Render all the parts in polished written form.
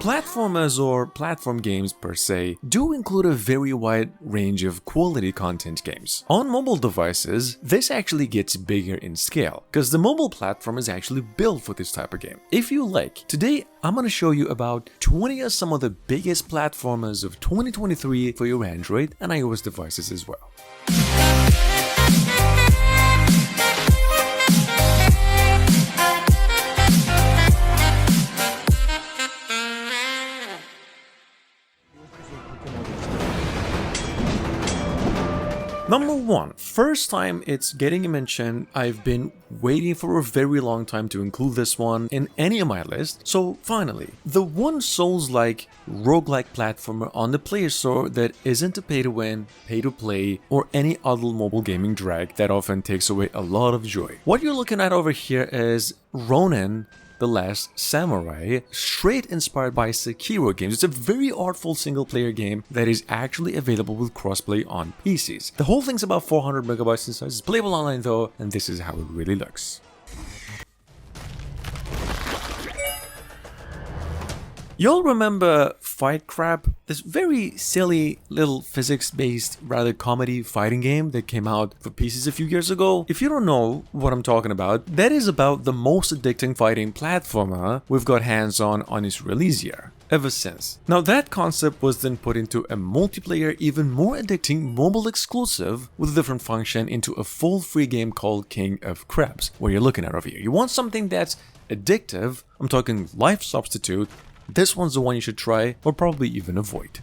Platformers or platform games per se do include a very wide range of quality content games. On mobile devices, this actually gets bigger in scale, because the mobile platform is actually built for this type of game. If you like, today I'm going to show you about 20 of some of the biggest platformers of 2023 for your Android and iOS devices as well. Number 1. First time it's getting mentioned. I've been waiting for a very long time to include this one in any of my lists. So finally, the one Souls-like, roguelike platformer on the Play Store that isn't a pay-to-win, pay-to-play, or any other mobile gaming drag that often takes away a lot of joy. What you're looking at over here is Ronin The Last Samurai, straight inspired by Sekiro games. It's a very artful single-player game that is actually available with crossplay on PCs. The whole thing's about 400 megabytes in size. It's playable online though, and this is how it really looks. You'll remember Fight Crab, this very silly little physics-based, rather comedy fighting game that came out for PCs a few years ago. If you don't know what I'm talking about, that is about the most addicting fighting platformer we've got hands on its release year, ever since. Now that concept was then put into a multiplayer, even more addicting mobile exclusive with a different function into a full free game called King of Crabs, where you're looking at over here. You want something that's addictive, I'm talking life substitute. This one's the one you should try, or probably even avoid.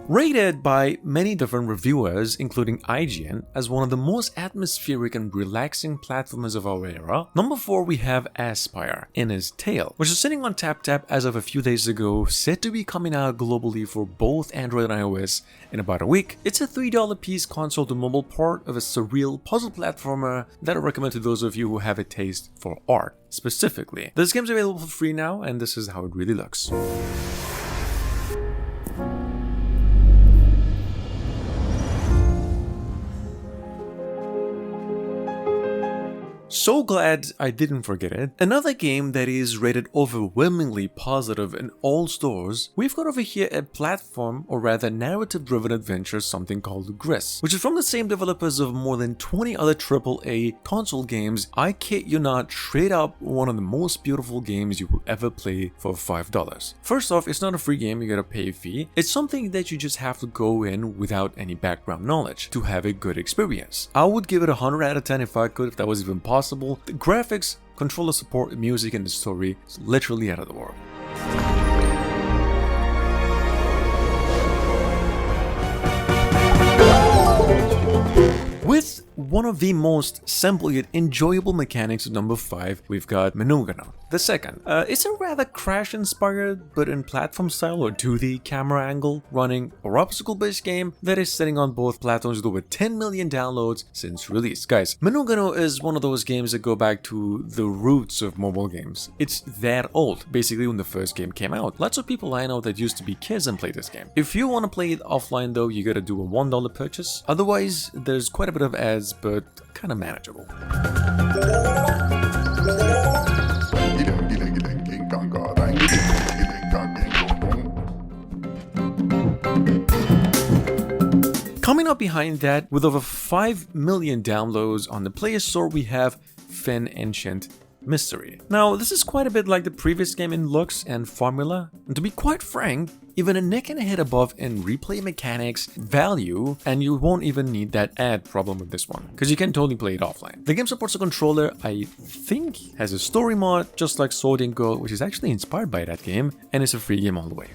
Rated by many different reviewers, including IGN, as one of the most atmospheric and relaxing platformers of our era, number 4 we have Aspyr, Inna's Tale, which is sitting on TapTap as of a few days ago, set to be coming out globally for both Android and iOS in about a week. It's a $3 piece console to mobile part of a surreal puzzle platformer that I recommend to those of you who have a taste for art, specifically. This game's available for free now, and this is how it really looks. So glad I didn't forget it. Another game that is rated overwhelmingly positive in all stores, we've got over here a platform, or rather narrative-driven adventure, something called Grugs, which is from the same developers of more than 20 other AAA console games. I kid you not, straight up one of the most beautiful games you will ever play for $5. First off, it's not a free game, you gotta pay a fee. It's something that you just have to go in without any background knowledge to have a good experience. I would give it 100 out of 10 if I could, if that was even possible. The graphics, controller support, music, and the story is literally out of the world. With one of the most simple yet enjoyable mechanics of number 5, we've got Menugano. The second, it's a rather Crash-inspired, but in platform style or 2D camera angle, running or obstacle-based game that is sitting on both platforms with over 10 million downloads since release. Guys, Menugano is one of those games that go back to the roots of mobile games. It's that old, basically when the first game came out. Lots of people I know that used to be kids and play this game. If you want to play it offline though, you gotta do a $1 purchase. Otherwise, there's quite a bit of ads, but kind of manageable. Coming up behind that, with over 5 million downloads on the Play Store, we have Fin Ancient Mystery. Now, this is quite a bit like the previous game in looks and formula, and to be quite frank, even a neck and a head above in replay mechanics, value, and you won't even need that ad problem with this one, because you can totally play it offline. The game supports a controller, I think has a story mod, just like Sword and Go, which is actually inspired by that game, and it's a free game all the way.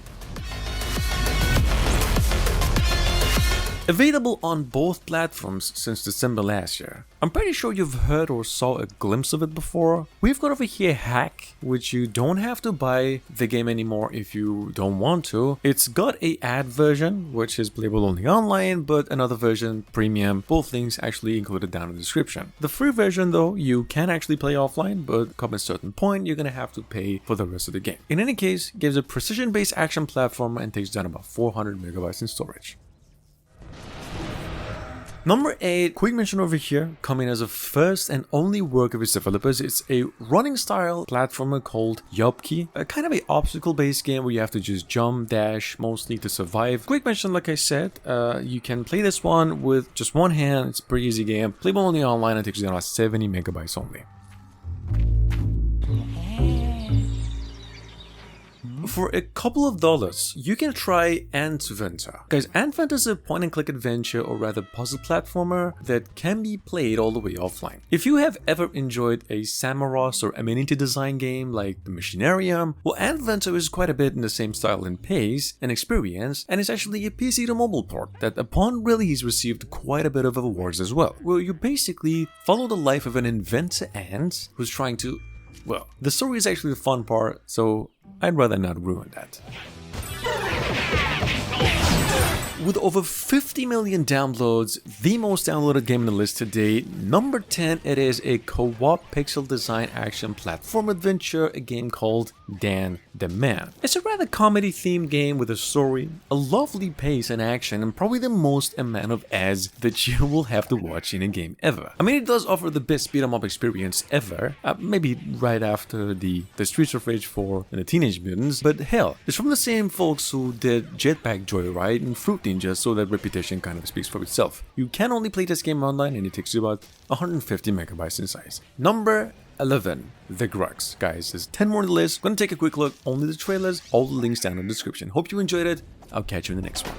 Available on both platforms since December last year. I'm pretty sure you've heard or saw a glimpse of it before. We've got over here Hack, which you don't have to buy the game anymore if you don't want to. It's got a ad version, which is playable only online, but another version, premium, both things actually included down in the description. The free version though, you can actually play offline, but come a certain point, you're gonna have to pay for the rest of the game. In any case, it gives a precision-based action platform and takes down about 400 megabytes in storage. Number 8, quick mention over here, coming as a first and only work of its developers. It's a running style platformer called Yopki, a kind of a obstacle based game where you have to just jump, dash, mostly to survive. Quick mention, like I said, you can play this one with just one hand. It's a pretty easy game. Playable only online. It takes you around 70 megabytes only. For a couple of dollars, you can try Adventure. Guys, Adventure is a point-and-click adventure, or rather puzzle platformer, that can be played all the way offline. If you have ever enjoyed a Samaros or amenity design game like the Machinarium, well, Adventure is quite a bit in the same style and pace and experience, and it's actually a PC to mobile port that upon release received quite a bit of awards as well, where you basically follow the life of an inventor ant who's trying to... Well, the story is actually the fun part, so I'd rather not ruin that. With over 50 million downloads, the most downloaded game on the list today, number 10, it is a co-op pixel design action platform adventure, a game called Dan the Man. It's a rather comedy-themed game with a story, a lovely pace and action, and probably the most amount of ads that you will have to watch in a game ever. I mean, it does offer the best beat-em-up experience ever, maybe right after the Streets of Rage 4 and the Teenage Mutants, but hell, it's from the same folks who did Jetpack Joyride and Fruit Ninja, so that reputation kind of speaks for itself. You can only play this game online and it takes you about 150 megabytes in size. Number 11, the Grugs. Guys, there's 10 more on the list. Gonna take a quick look, only the trailers, all the links down in the description. Hope you enjoyed it. I'll catch you in the next one.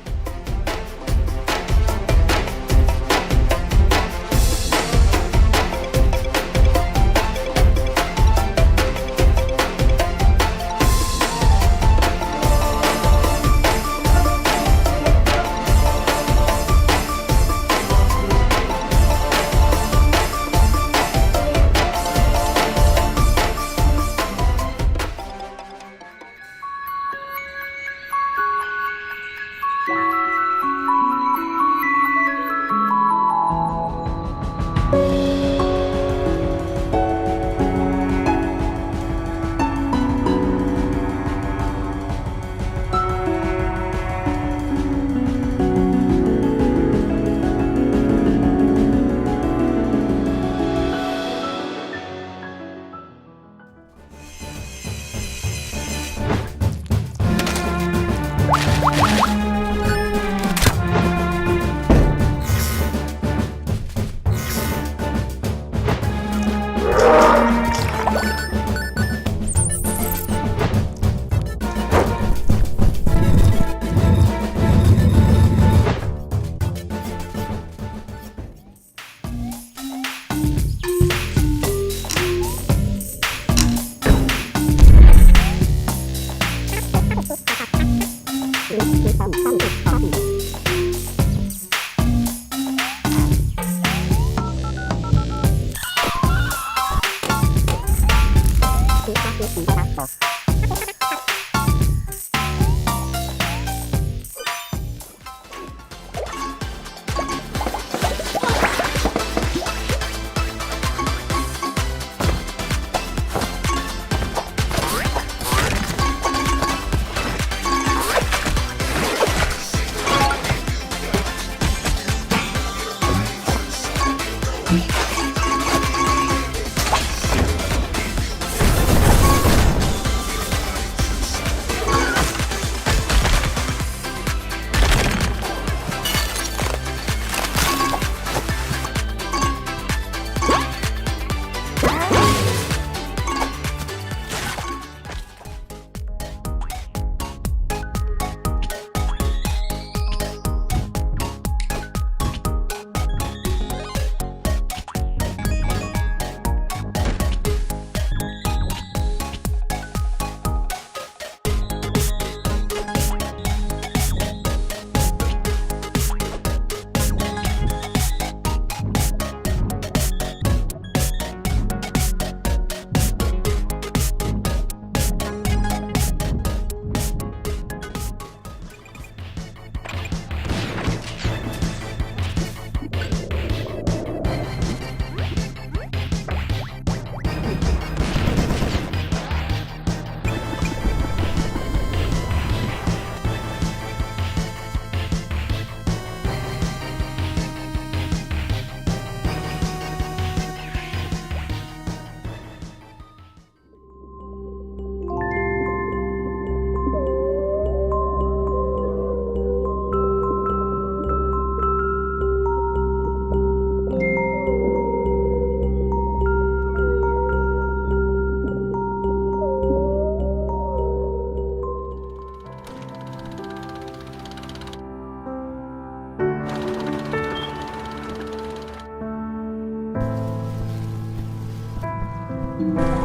you.